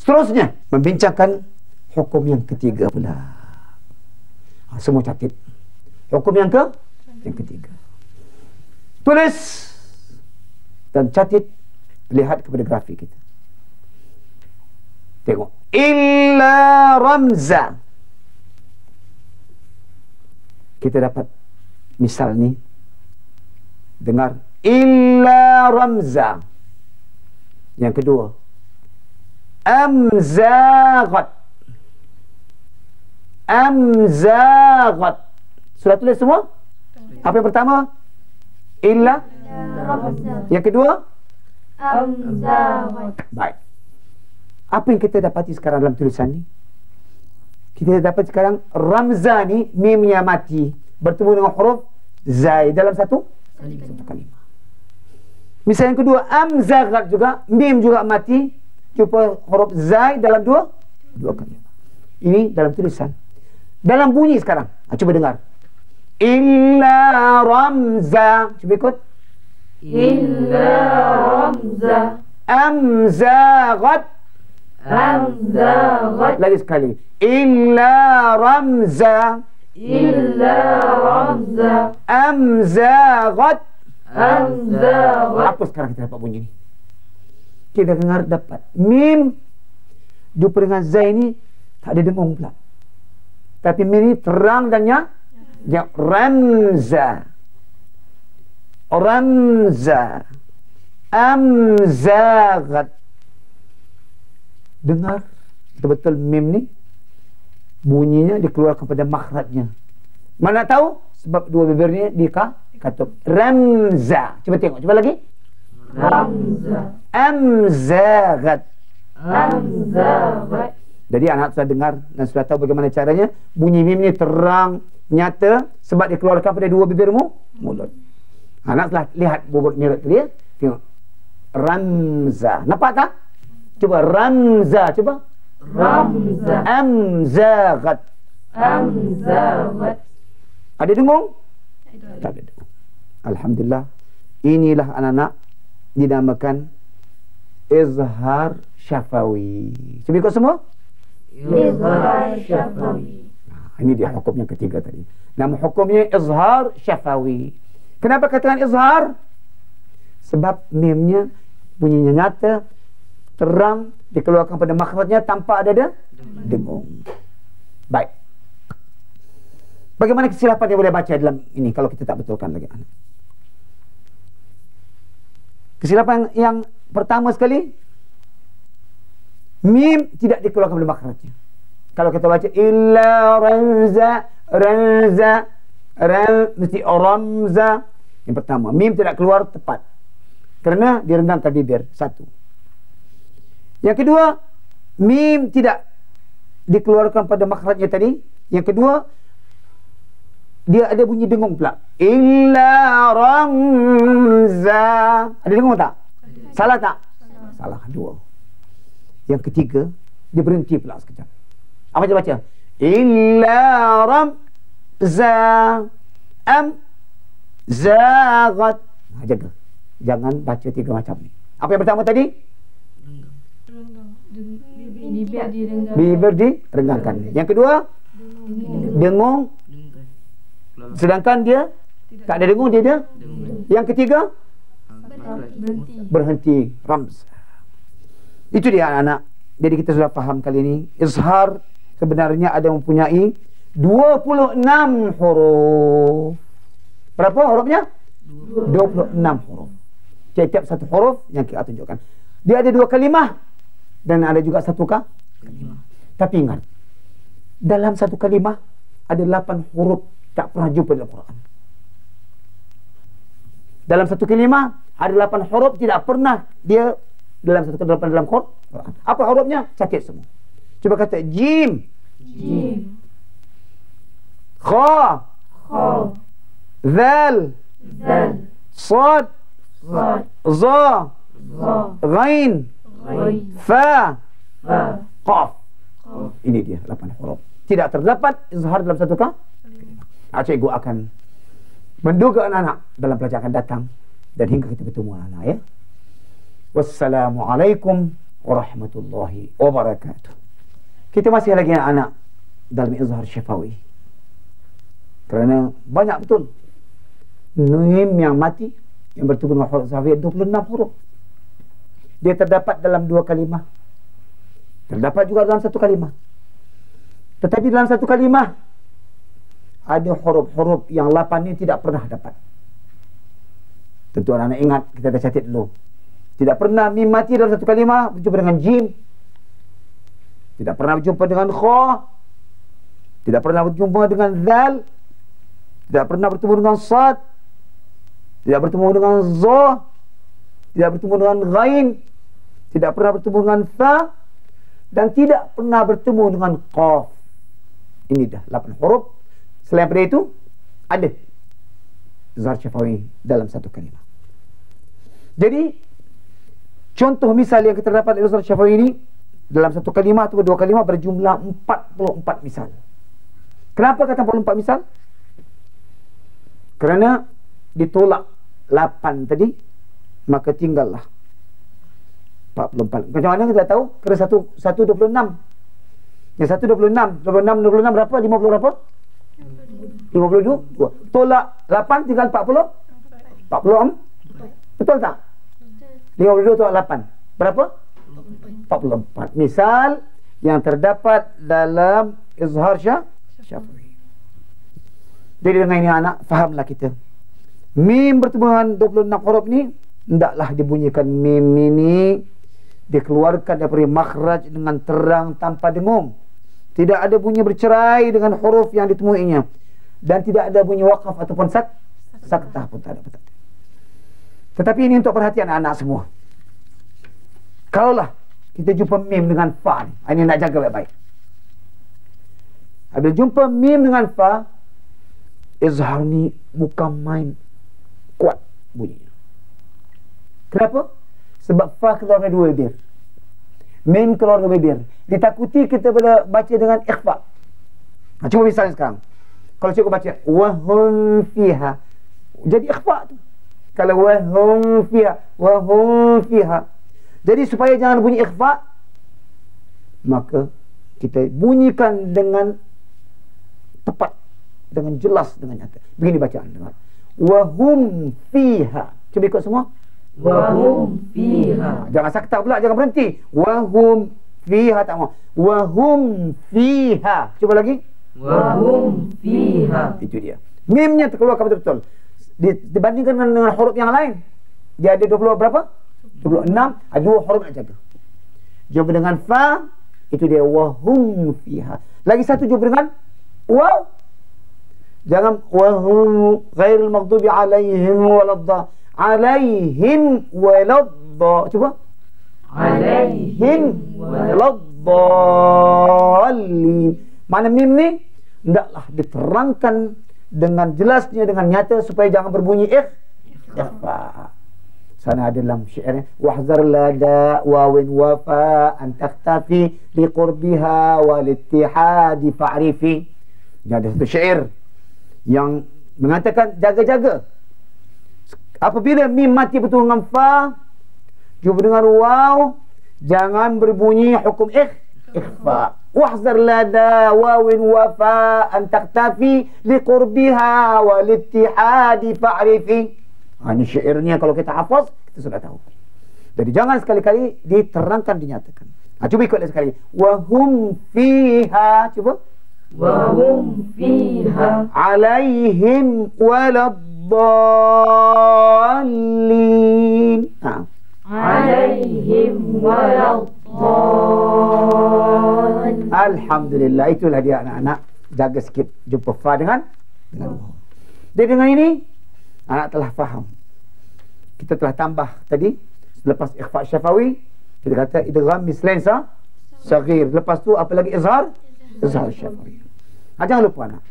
Seterusnya membincangkan hukum yang ketiga pula. Semua catat. Hukum yang ketiga. Tulis dan catat, lihat kepada grafik kita. Tengok. Illa ramza. Kita dapat misal ni. Dengar. Illa ramza. Yang kedua. Amzaghat. Amzaghat. Sudah tulis semua? Apa yang pertama? Illa. Yang kedua? Amzaghat. Baik. Apa yang kita dapati sekarang dalam tulisan ni? Kita dapat sekarang ramza ni mimnya mati bertemu dengan huruf zai dalam satu kalimah. Misal yang kedua, amzaghat juga, mim juga mati, jumpa huruf zai dalam dua kalimah. Ini dalam tulisan. Dalam bunyi sekarang, cuba dengar. Illa ramza. Cuba ikut. Illa ramza. Amzaghat. Amzaghat. Lagi sekali. Illa ramza. Illa ramza. Amzaghat. Amzaghat. Apa sekarang kita dapat bunyi ni? Kita dengar dapat mim jumpa dengan zai ni tak ada dengung pula. Tapi mim ni terang dan ramza. Ramza. Amzaghat. Dengar betul-betul mim ni bunyinya dikeluarkan pada makhrajnya. Mana tahu? Sebab dua bibir ni dikatup. Ramza. Cuba tengok, cuba lagi. Ramza. Amzaghat. Amzaghat. Jadi anak sudah dengar dan sudah tahu bagaimana caranya. Bunyi mim ni terang, nyata sebab dikeluarkan pada dua bibir mulut. Anak telah lihat bubur mirip tu dia. Tengok. Ramza. Nampak tak? Cuba ramza, cuba. Ramza. Amzaghat. Amzaghat. Ada dengung? Tak ada dengung. Alhamdulillah. Inilah anak-anak dinamakan izhar syafawi. Cuba ikut semua. Izhar syafawi. Ini dia hukum yang ketiga tadi. Nama hukumnya izhar syafawi. Kenapa katakan izhar? Sebab mimnya bunyinya nyata, terang, dikeluarkan pada makhrajnya tanpa ada dengung. Baik. Bagaimana kesilapan yang boleh baca dalam ini kalau kita tak betulkan lagi? Kesilapan yang pertama sekali, mim tidak dikeluarkan pada makhrajnya. Kalau kita baca illa ramza, ramza, mesti ramza. Yang pertama, mim tidak keluar tepat kerana direndangkan bibir. Satu. Yang kedua, mim tidak dikeluarkan pada makhrajnya tadi. Yang kedua, dia ada bunyi dengung pula. Illa ramza. Ada dengung tak? Salah tak? Salah. Dua. Yang ketiga, dia berhenti pula sekejap. Apa dia baca? Illa ramza. Amzaghat. Jaga. Jangan baca tiga macam ni. Apa yang pertama tadi? Bibir direnggangkan. Yang kedua, dengung. Sedangkan dia tak ada dengung, dia ada. Yang ketiga, berhenti. Ramz. Itu dia anak-anak. Jadi kita sudah faham kali ini. Izhar sebenarnya ada mempunyai 26 huruf. Berapa hurufnya? 26 huruf. Setiap satu huruf yang kita tunjukkan. Dia ada dua kalimah dan ada juga satu kalimah. Tapi ingat, dalam satu kalimah ada 8 huruf tak pernah jumpa dalam Quran. Dalam satu kalimah ada 8 huruf tidak pernah dia dalam satu kalimah dalam Quran. Apa hurufnya? Catat semua. Cuba kata jim. Jim. Kha. Kha. Zal. Zal. Sad. Sad. Za. Za. Ghain. Ghain. Fa. Fa. Qaf. Ini dia 8 huruf. Tidak terdapat izhar dalam satu kalimah. Cikgu akan menduga anak-anak dalam pelajaran akan datang dan hingga kita bertemu anak-anak ya. Wassalamualaikum warahmatullahi wabarakatuh. Kita masih lagi anak dalam izhar syafawi. Kerana banyak betul mim yang mati yang bertemu dengan huruf syafawi 26 huruf. Dia terdapat dalam 2 kalimah. Terdapat juga dalam 1 kalimah. Tetapi dalam 1 kalimah ada huruf-huruf yang 8 ini tidak pernah dapat. Tentu anak-anak ingat, kita dah catat dulu. Tidak pernah mim mati dalam 1 kalimah berjumpa dengan jim. Tidak pernah berjumpa dengan kha. Tidak pernah berjumpa dengan zal. Tidak pernah bertemu dengan sad. Tidak bertemu dengan za. Tidak bertemu dengan ghain. Tidak pernah bertemu dengan fa. Dan tidak pernah bertemu dengan qaf. Ini dah 8 huruf. Selain daripada itu, ada izhar syafawi dalam 1 kalimah. Jadi, contoh misal yang kita dapat izhar syafawi ini dalam 1 kalimah atau 2 kalimah berjumlah 44 misal. Kenapa kata 44 misal? Kerana ditolak 8 tadi, maka tinggallah 44. Macam mana kita tahu? Kerana 1 26. Yang 1 26. 26 berapa? 50 berapa? 52. Tolak 8 tinggal 40. 40. Betul tak? 52 tolak 8. Berapa? 44. Misal yang terdapat dalam izhar syafawi. Jadi dengan ini anak, fahamlah kita. Mim bertemu dengan 26 huruf ni, hendaklah dibunyikan mim ini dikeluarkan daripada makhraj dengan terang tanpa dengung. Tidak ada bunyi bercerai dengan huruf yang ditemuinya. Dan tidak ada bunyi waqaf ataupun saktah pun tak ada. Tetapi ini untuk perhatian anak semua. Kalaulah kita jumpa mim dengan fa, ini nak jaga baik-baik. Apabila jumpa mim dengan fa, izhar ni bukan main kuat bunyinya. Kenapa? Sebab fa keluar dari 2 bibir. Mim keluar dari bibir. Ditakuti kita boleh baca dengan ikhfa. Cuba misalnya sekarang. Kalau cikgu baca wahum fiha, jadi ikhfa tu. Kalau wahum fiha. Jadi supaya jangan bunyi ikhfa, maka kita bunyikan dengan tepat, dengan jelas, dengan nyata. Begini bacaan, dengar. Wahum fiha. Cuba ikut semua. Wahum fiha. Jangan sakta pula, jangan berhenti. Wahum fiha, tak mau. Wahum fiha. Cuba lagi. Wahum fiha. Itu dia. Mimnya terkeluarkan betul-betul. Dibandingkan dengan huruf yang lain. Dia ada 20 berapa? 26. Ada 2 huruf nak jaga. Jumpa dengan fa, itu dia wahum fiha. Lagi satu jumpa dengan waw. Jangan wahum ghairil maghdubi alaihim waladda. Alaihim waladda. Cuba. Alaihim waladdallin. Mana mim ni? Hendaklah diterangkan dengan jelasnya, dengan nyata, supaya jangan berbunyi ikhfa. Sana ada dalam syairnya, wahzar lada wawin wafa an takhtafi liqurbiha walittihadi fa'rifi. Ada satu syair yang mengatakan jaga-jaga. Apabila mim mati betul dengan fa, jumpa dengan waw, jangan berbunyi hukum ikhfa. Wahzar lada wawin wafa an takhtafi liqurbiha walittihadi fa'rifi. Ini syairnya, kalau kita hafaz, kita sudah tahu. Jadi jangan sekali-kali diterangkan, dinyatakan. Cuba ikut sekali. Wahum fiha. Cuba. Wahum fiha. Alaihim waladdallin. Alaihim waladdallin. Alhamdulillah. Itulah dia anak-anak. Jaga sikit jumpa fa dengan waw. Jadi dengan ini anak telah faham. Kita telah tambah tadi, lepas ikhfa syafawi, kita kata idgham mislain saghir. Lepas tu apa lagi? Izhar syafawi. Jangan lupa anak,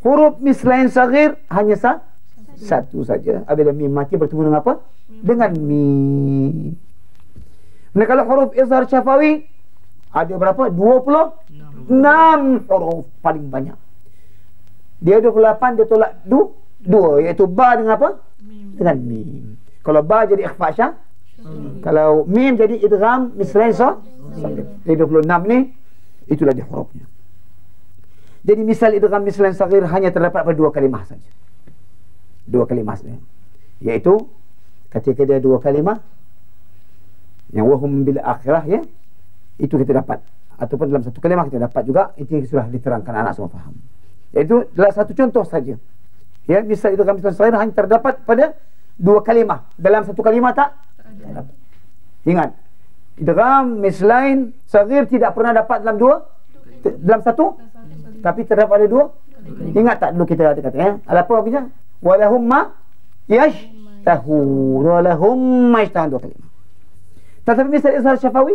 huruf mislain saghir hanya satu saja. Apabila mim mati bertemu dengan apa? Dengan mim. Nah, kalau huruf izhar syafawi ada berapa? 26 huruf paling banyak. Dia 28, dia tolak 2, iaitu ba dengan apa? Dengan mim. Kalau ba jadi ikhfa Kalau mim jadi idgham mislain saghir. 26 ni itulah dia hurufnya. Jadi misal idgham mislain saghir hanya terdapat pada dua kalimah saja. Dua kalimah saja. Iaitu ketika dia dua kalimah yang wahum bil akhirah, ya, itu kita dapat, ataupun dalam satu kalimah kita dapat juga. Itu sudah diterangkan, anak semua faham. Iaitu adalah satu contoh saja. Ya, misal idgham mislain saghir hanya terdapat pada dua kalimah. Dalam satu kalimah tak dapat. Ingat, idgham mislain saghir tidak pernah dapat dalam satu, tapi terdapat ada dua. Ingat tak dulu kita ada kata, ya, apa punya? Walahum ma yashtahun, walahum ma yashtahun, dua kalimah. Tetapi misal izhar syafawi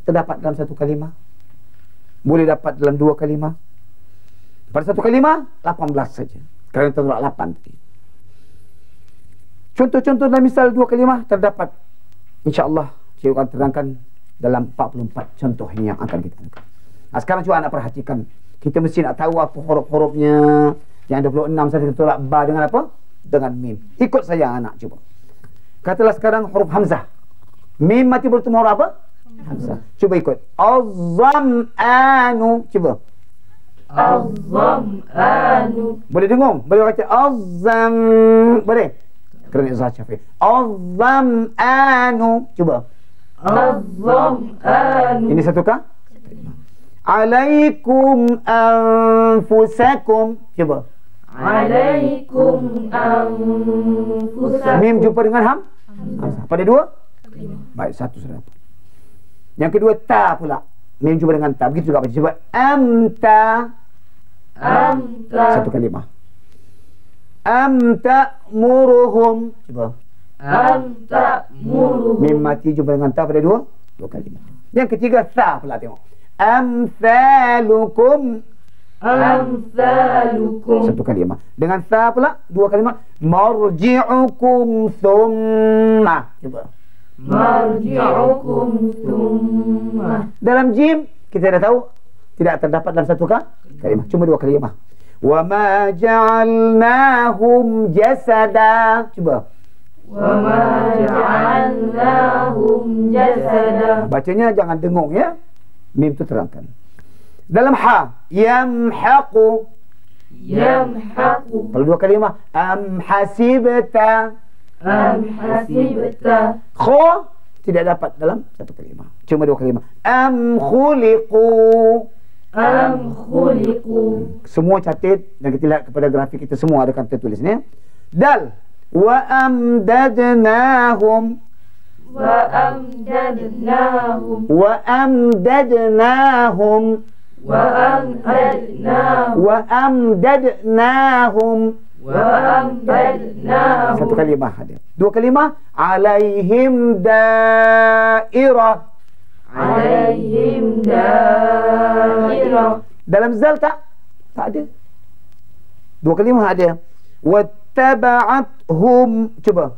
terdapat dalam satu kalimah, boleh dapat dalam dua kalimah. Pada satu kalimah 18 saja, kerana terdapat 8 tadi. Contoh-contoh dalam misal dua kalimah terdapat, insya-Allah saya akan terangkan dalam 44 contoh ini yang akan kita lakukan. Sekarang cuba anak perhatikan. Kita mesti nak tahu apa huruf-hurufnya. Yang 26 saya tolak ba dengan apa? Dengan mim. Ikut saya anak, cuba. Katalah sekarang huruf hamzah. Mim mati bertemu huruf apa? Hamzah. Cuba ikut. Az-zam'anu. Cuba. Az-zam'anu. Boleh dengung? Boleh baca az-zam. Boleh? Kerana izhar syafi'i. Az-zam'anu. Cuba. Az-zam'anu. Ini satu kah? Alaikum anfusakum. Cuba. Alaikum anfusakum. Mim jumpa dengan hamzah. Pada dua? Baik, satu sudah dapat. Yang kedua ta pula. Mim jumpa dengan ta. Begitu juga baca. Cuba. Amta. Satu kalimah. Amta muruhum. Cuba. Amta muruhum. Mim mati jumpa dengan ta pada dua kalimah. Yang ketiga ta pula, tengok. Amthalukum. Amthalukum. Satu kalimah. Dengan ta pula dua kalimah. Marji'ukum thumma. Cuba. Marji'ukum thumma. Dalam jim kita dah tahu tidak terdapat dalam satu kalimah, cuma dua kalimah. Wa ma ja'alnahum jasada. Cuba. Wa ma ja'alnahum jasada. Bacanya jangan dengung, ya. Mim itu terangkan. Dalam ha, yamhaqu. Yamhaqu. Kalau dua kalimah, am hasibta. Am hasibta. Kha tidak dapat dalam satu kalimah, cuma dua kalimah. Am khuliqu. Am khuliqu. Semua catat dan kita lihat kepada grafik kita semua ada kata tulis ni. Dal. Wa amdadnahum. Wa amdadnahum. Wa amdadnahum. Wa amdadnahum. Wa amdadnahum. Wa amdadnahum. Satu kalimah ada. Dua kalimah. Alaihim dairah. Alaihim dairah. Dalam zal tak? Tak ada. Dua kalimah ada. Wattaba'athum. Cuba.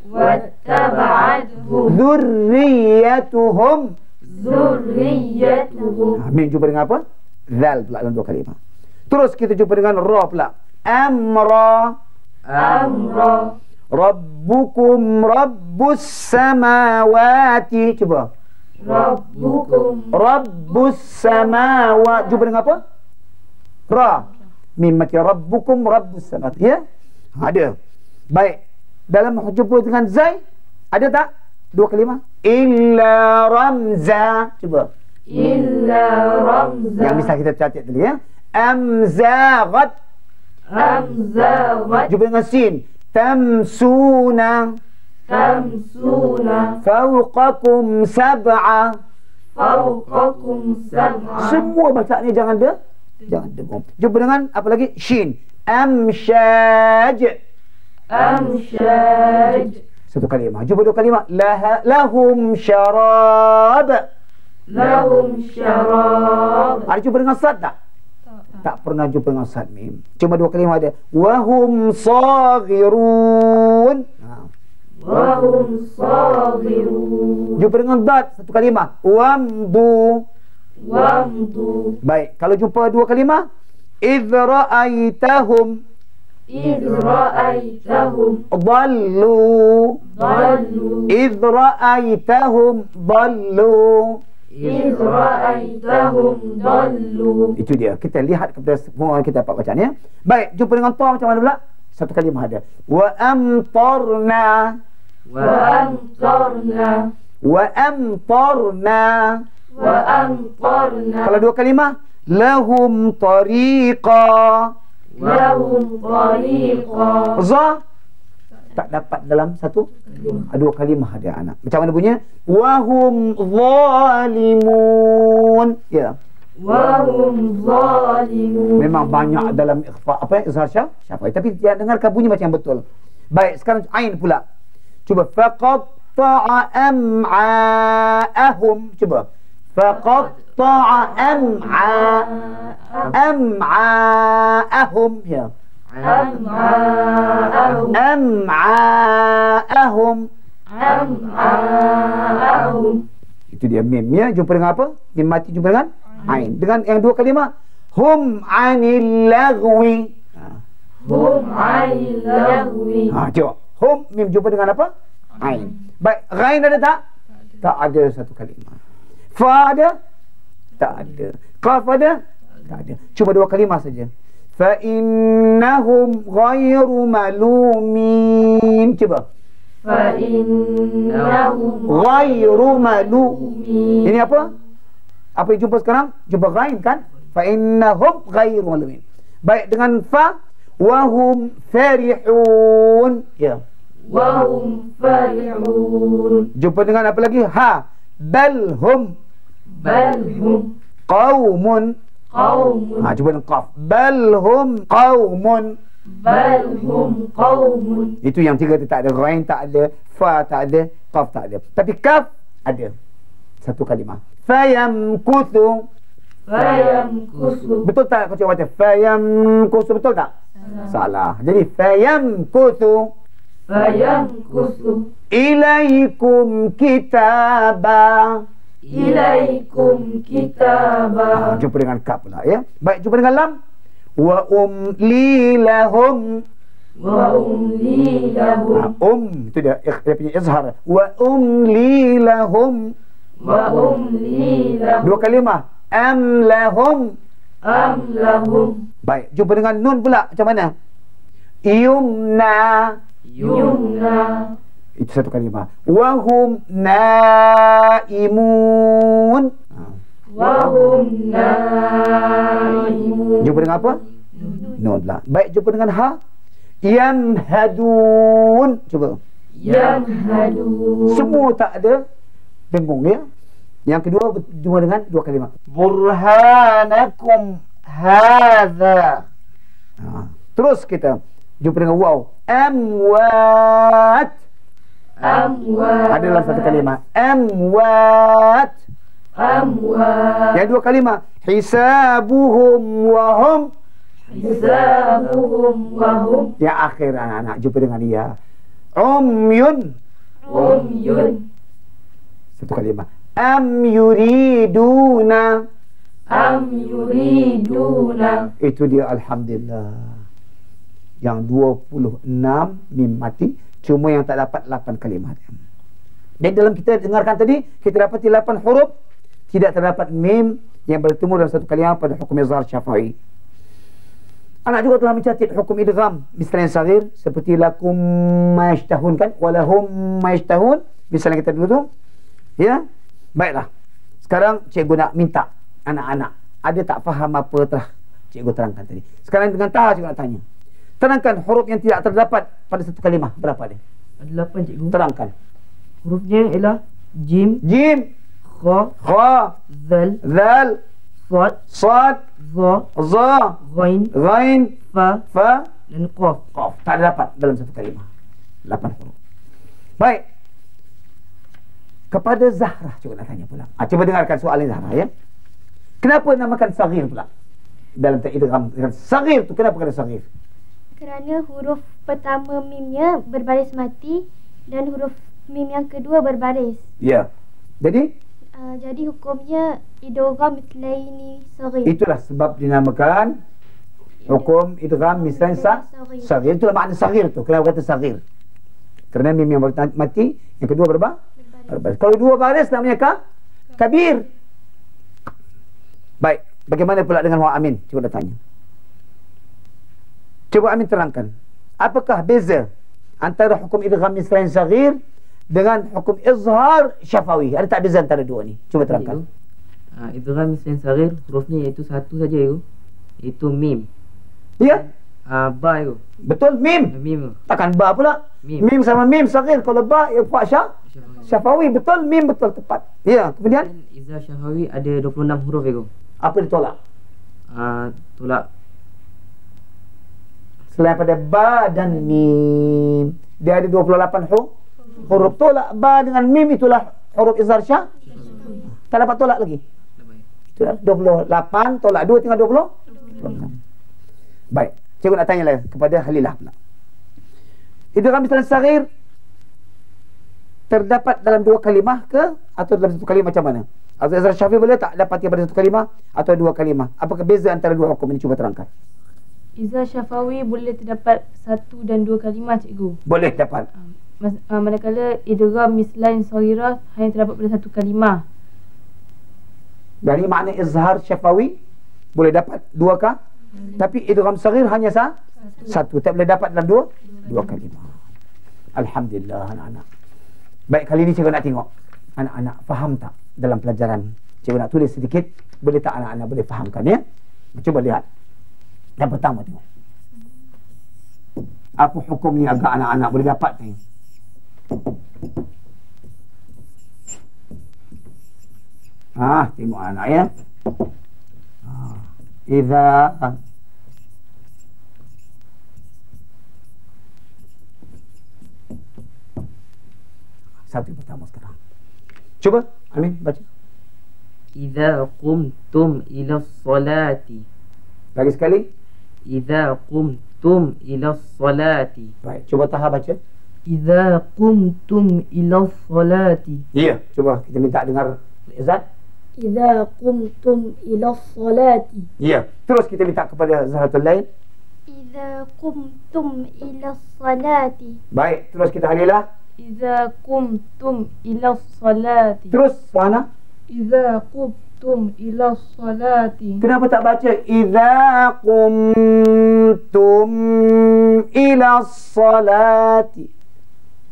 Wattaba'athum. Dzurriyyatuhum. Dzurriyyatuhum. Mim jumpa dengan apa? Zal pula dalam dua kalimah. Terus kita jumpa dengan ra pula. Amra. Amra. Rabbukum rabbus samawati. Cuba. Rabbukum. Rabbus samawati. Jumpa dengan apa? Ra. Mim mati. Rabbukum rabbus samawati. Ya? Ada. Baik. Dalam jumpa dengan zai, ada tak? Dua kalimah. Illa ramza. Cuba. Illa ramza. Yang bisa kita catat tadi, ya. Amzaghat. Amzaghat. Jumpa dengan sin. Tamsuna. Tamsuna. Fawqakum sab'a. Fawqakum sab'a. Semua bacaan ni jangan dengung. Jumpa dengan apa lagi? Shin. Amshaj. Amshaj. Satu kalimah. Jumpa dua kalimah. Lahum syarab. Lahum syarab. Ada jumpa dengan sad tak? Tak pernah jumpa dengan sad mim. Cuma dua kalimah ada. Wahum saghirun. Wahum saghirun. Jumpa dengan dad satu kalimah. Wamdu. Wamdu. Baik, kalau jumpa dua kalimah, idh ra'aitahum. إذ رأيتهم ضلوا ضلوا إذ رأيتهم ضلوا. إذ رأيتهم ضلوا. Itu dia. Kita lihat kepada semua kita dapat bacaan ya. Baik, jumpa dengan ta macam mana pula? Satu kalimah ada. Wa amtarna. وأمطرنا Wa amtarna. وأمطرنا Kalau dua kalimah, lahum tariqa. لهم طريقا. Za tak dapat dalam satu dua kalimah ada anak. Macam mana bunyinya? Wahum zalimun. Ya. وهم ظالمون. Memang banyak dalam ikhfa izhar syafai, tapi dia dengarkan bunyi macam yang betul. Baik, sekarang ain pula. Cuba faqatta'a am'a'ahum. Cuba. Faqatta'a am'a'ahum. Ya. أمعاءهم Am'a'ahum. أمعاءهم. Itu dia mim ya. Jumpa dengan apa? Mim mati jumpa dengan ain. Dengan yang dua kalimah. Hum 'anil lagwi. هم عن اللغو. Tengok. Hum mim jumpa dengan apa? Ain. Baik, ghain ada tak? Tak ada satu kalimah. Fa ada? Tak ada. Qaf ada? Tak ada. Cuba dua kalimah saja. Fa innahum ghairu malumin. Cuba. فإنهم Ghairu malumin. Ini apa? Apa yang jumpa sekarang? Jumpa ghain kan? Fa innahum ghairu malumin. Baik, dengan fa wahum farihun. Ya. وهم فرحون. Jumpa dengan apa lagi? Ha. Bal hum بل هم qaumun. قوم. Jumpa dengan qaf. Bal hum qaumun. بل هم قوم. Itu yang tiga tu tak ada. Ghain tak ada, fa tak ada, qaf tak ada. Tapi kaf ada. Satu kalimah. Fayamkuthu. فيمكث. Betul tak kau cuba baca? Fayamkuthu, betul tak? Salah. Jadi fayamkuthu فيمكث ilaikum kitaba. إليكم كتابا. Jumpa dengan kaf pula ya. Baik, jumpa dengan lam. Wa umli lahum. وأملي لهم. Itu dia punya izhar. Wa umli lahum. وأملي لهم. Dua kalimah. Am lahum. أم لهم. Baik, jumpa dengan nun pula. Macam mana? Yumna. يمنى. Itu satu kalimah. Wahum naimun. وهم نائمون. Jumpa dengan apa? Nun pula. Baik, jumpa dengan ha. Yamhadun. Cuba. يمهدون. Semua tak ada dengung ya. Yang kedua jumpa dengan dua kalimah. Burhanakum hadza. Terus kita jumpa dengan waw. Amwat. أموات. Ada dalam satu kalimah. Amwat. أموات. Yang dua kalimah. Hisabuhum wahum. حسابهم وهم Yang akhir anak-anak jumpa dengan dia. Umyun. عمي. Satu kalimah. Am yuriduna. أم يريدون. Itu dia alhamdulillah. Yang 26 mim mati. Cuma yang tak dapat 8 kalimat. Dan dalam kita dengarkan tadi, kita dapati 8 huruf. Tidak terdapat mim yang bertemu dalam satu kalimat pada hukum izhar syafa'i. Anak juga telah mencatat hukum idgham misalnya saghir seperti lakum ma yashtahun kan, walahum ma yashtahun. Misalnya kita dulu tu. Ya. Baiklah. Sekarang cikgu nak minta anak-anak, ada tak faham apa telah cikgu terangkan tadi. Sekarang dengan Taha cikgu nak tanya. Terangkan huruf yang tidak terdapat pada satu kalimah. Berapa dia? Ada 8 cikgu. Terangkan. Hurufnya ialah jim, Jim, kha, Kha, zal, Zal, sad, Sad, za, Za, ghain, Ghain, fa Fa, dan qaf. Qaf. Tak dapat dalam satu kalimah. 8 huruf. Baik. Kepada Zahra cuba nak tanya pula. Cuba dengarkan soalan Zahra ya. Kenapa namakan saghir pula? Dalam idgham saghir tu kenapa kena saghir? Kerana huruf pertama mimnya berbaris mati dan huruf mim yang kedua berbaris. Ya. Jadi Jadi hukumnya idgham mithlaini saghir. itulah sebab dinamakan Hukum idgham mislain saghir. Itulah makna saghir tu. Kenapa kata saghir? Kerana mim yang baru mati, yang kedua berapa? Berbaris. Kalau dua baris namanya kabir. Baik, bagaimana pula dengan wa amin? Cuba dah tanya. Cuba Amin terangkan. Apakah beza antara hukum idgham mislain saghir dengan hukum izhar syafawi? Ada tak beza antara dua ni? Cuba terangkan. Idgham mislain saghir hurufnya iaitu satu saja itu. Itu mim. Ya? Ba itu. Betul, mim. Mim. Takkan ba pula. Mim sama mim saghir. Kalau ba ya fa syafawi. Betul, mim betul tepat. Ya, kemudian Dan izhar syafawi ada 26 huruf itu. apa ditolak? Tolak Selain pada ba dan mim, dia ada 28 huruf. Tolak ba dengan mim, itulah huruf izhar syah. Tak dapat tolak lagi. Itulah 28 tolak 2 tinggal 20. Baik, cikgu nak tanya lagi kepada Halilah pula. Idgham mislain saghir terdapat dalam dua kalimah ke atau dalam satu kalimah, macam mana? Atau izhar syafi'i boleh tak dapat pada satu kalimah atau dua kalimah? Apakah beza antara dua hukum ini? Cuba terangkan. Izhar syafawi boleh terdapat satu dan dua kalimah, cikgu. Boleh dapat. Manakala idgham mislain saghirah hanya terdapat pada satu kalimah. Dari makna izhar syafawi boleh dapat dua kah? Tapi idgham saghir hanya satu. Tak boleh dapat dalam dua kalimah. Alhamdulillah anak-anak. Baik, kali ini cikgu nak tengok anak-anak faham tak dalam pelajaran. Cikgu nak tulis sedikit. Boleh tak anak-anak boleh fahamkan ya? Cuba lihat. Yang pertama tengok. Apa hukum ni agak anak-anak boleh dapat ni? Tengok anak ya. Idza satu pertama sekarang. Cuba Amin baca. Idza qumtum ila sholati. Lagi sekali. Idza qumtum ila sholati. Baik, cuba Taha baca. Idza qumtum ila sholati. Ya, cuba kita minta dengar Izzat. Idza qumtum ila sholati. Ya, terus kita minta kepada Zahratul Lail. Idza qumtum ila salati. Baik, terus kita Halilah. Idza qumtum ila sholati. Terus Suhana. Idza qumtum ila sholati. Kenapa tak baca idza qumtum ila salati?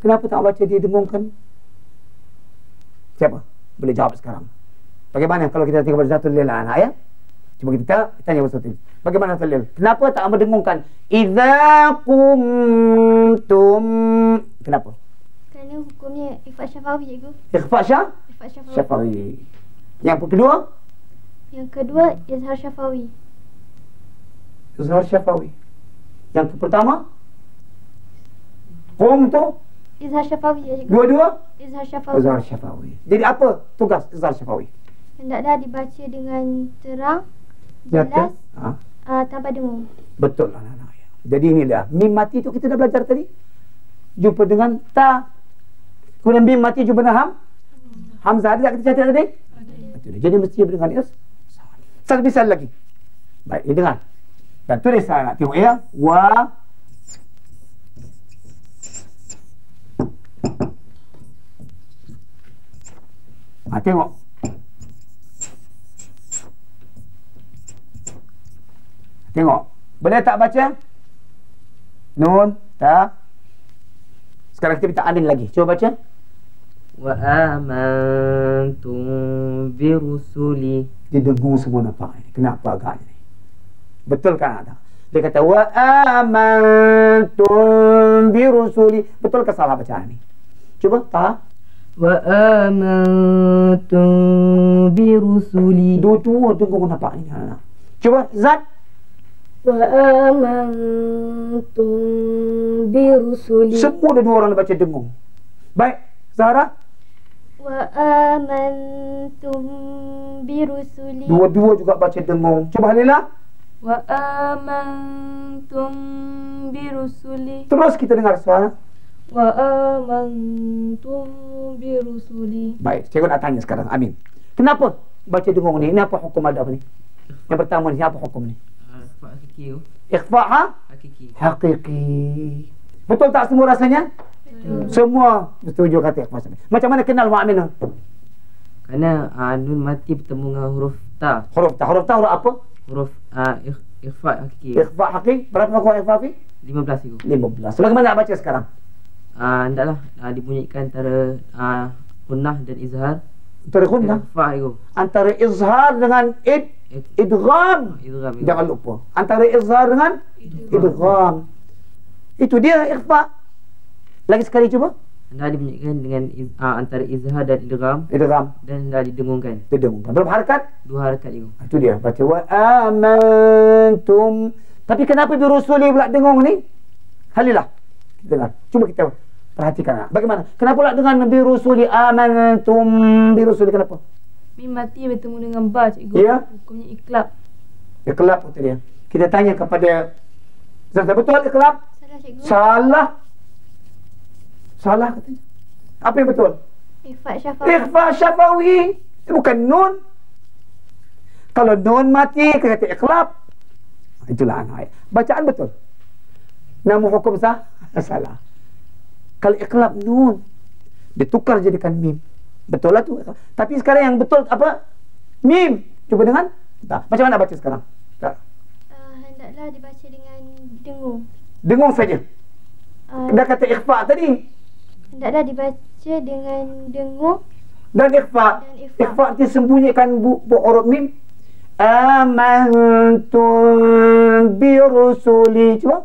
Kenapa tak baca dia dengungkan? Siapa? Boleh jawab sekarang. Bagaimana kalau kita tengok pada Zahratul Lail anak ya? Cuba kita tanya Zahratul Lail. Bagaimana Zahratul Lail? Kenapa tak mendengungkan idza qumtum? Kenapa? Kerana hukumnya ikhfa syafawi, cikgu. Ikhfa Ikhfa syafawi. syafawi. Yang kedua? Yang kedua izhar syafawi. Izhar syafawi. Yang pertama? Qum tu? Izhar syafawi, cikgu. Dua-dua? Izhar syafawi. Izhar syafawi. Jadi apa tugas izhar syafawi? Hendaklah dibaca dengan terang, Nyata? jelas, tanpa dengung. Betul anak-anak. Jadi inilah mim mati tu kita dah belajar tadi. Jumpa dengan ta. Kemudian mim mati jumpa dengan hamzah. Ada tak kita catat tadi? Betul. Jadi mesti dengan is. Satu misal lagi. Baik, ini dengar. Dan tulis saya nak tengok ya. Wa tengok. Tengok. Boleh tak baca? Nun, ta. Sekarang kita minta Amin lagi. Cuba baca. Wa amantum bi rusuli. Dia dengung semua nampak. Kenapa agaknya ni? Betul kan tak? Dia kata wa amantum bi rusuli. Betul ke salah bacaan ni? Cuba ta. Wa amantum bi rusuli. Dua-dua dengung nampak ni anak. Cuba Zat. Wa amantum bi rusuli. Semua dua orang baca dengung. Baik, Zahra. Wa amantum bi rusuli. Dua-dua juga baca dengung. Cuba Halilah. Wa amantum bi rusuli. Terus kita dengar suara. Wa amantum bi rusuli. Baik, cikgu nak tanya sekarang Amin. Kenapa baca dengung ni? Ini apa hukum adab ni? Yang pertama ni apa hukum ni? Ikhfa hakiki tu. Ikhfa Hakiki. hakiki. Betul tak semua rasanya? Semua setuju kata ikhfa. Macam mana kenal Mak Aminah? Kerana nun mati bertemu dengan huruf ta. Huruf huruf apa? Huruf ikhfa hakiki. Ikhfa hakiki. Berapa makhluk ikhfa fi? 15 itu. 15. Bagaimana nak baca sekarang? Hendaklah dibunyikan antara gunnah dan izhar. Antara gunnah, Ikhfa itu. antara izhar dengan idgham. Idgham. Jangan lupa. Antara izhar dengan idgham. Itu dia ikhfa. Lagi sekali cuba. Hendak dibunyikan dengan antara izhar dan idgham Idgham. dan hendak didengungkan. Tidung. Berapa harakat? 2 harakat itu. Itu dia. Baca wa amantum. Tapi kenapa birusuli pula dengung ni? Halilah. Dengar. Cuba kita perhatikan. Bagaimana? Kenapa pula dengan birusuli amantum birusuli kenapa? Mim mati bertemu dengan ba, cikgu. Ya. Hukumnya iklab. Iqlab kata dia. Kita tanya kepada Zazah, betul iqlab? Salah cikgu. Salah. Salah katanya. Apa yang betul? Ikhfa syafawi. Ikhfa syafawi. Bukan nun. Kalau nun mati, kita kata iqlab. Itulah anak. Bacaan betul. Namun hukum salah. Kalau iqlab nun, ditukar jadikan mim. Betul lah tu. Tapi sekarang yang betul apa? Mim. Cuba dengan. Tak. Macam mana baca sekarang? Tak. Hendaklah dibaca dengan dengung. Dengung saja. Dah kata ikhfa tadi. Hendaklah dibaca dengan dengung Dan ikhfa. dan ikhfa. Ikhfa nanti sembunyikan huruf mim. Amantum birusuli. Cuba.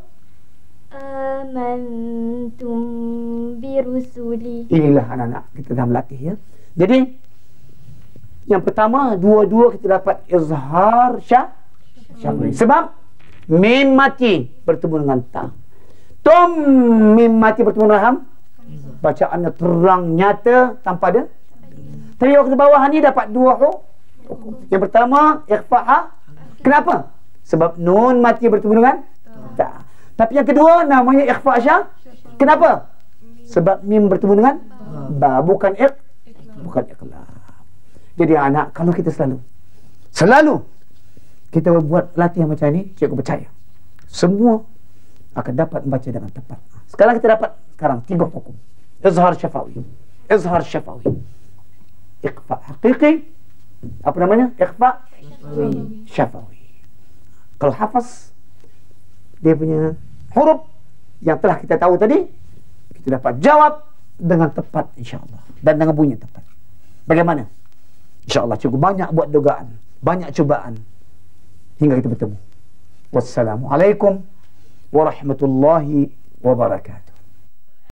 Amantum birusuli. Inilah anak-anak kita dah melatih ya. Jadi yang pertama dua-dua kita dapat izhar syafawi. Sebab mim mati bertemu dengan ta. Tum mim mati bertemu dengan ham. Bacaannya terang nyata tanpa ada. Tapi waktu bawah ni dapat dua hukum. Yang pertama ikhfa. Kenapa? Sebab nun mati bertemu dengan ta. Tapi yang kedua namanya ikhfa syafawi. Kenapa? Sebab mim bertemu dengan ba, bukan iqlab. Jadi anak, kalau kita selalu kita buat latihan macam ni, cikgu percaya semua akan dapat membaca dengan tepat. Sekarang kita dapat 3 hukum. Izhar syafawi, ikhfa hakiki, apa namanya? Ikhfa syafawi. Kalau hafaz dia punya huruf yang telah kita tahu tadi, kita dapat jawab dengan tepat insya-Allah dan dengan bunyi tepat. Bagaimana? InsyaAllah cikgu banyak buat dugaan, banyak cubaan hingga kita bertemu. Wassalamualaikum warahmatullahi wabarakatuh.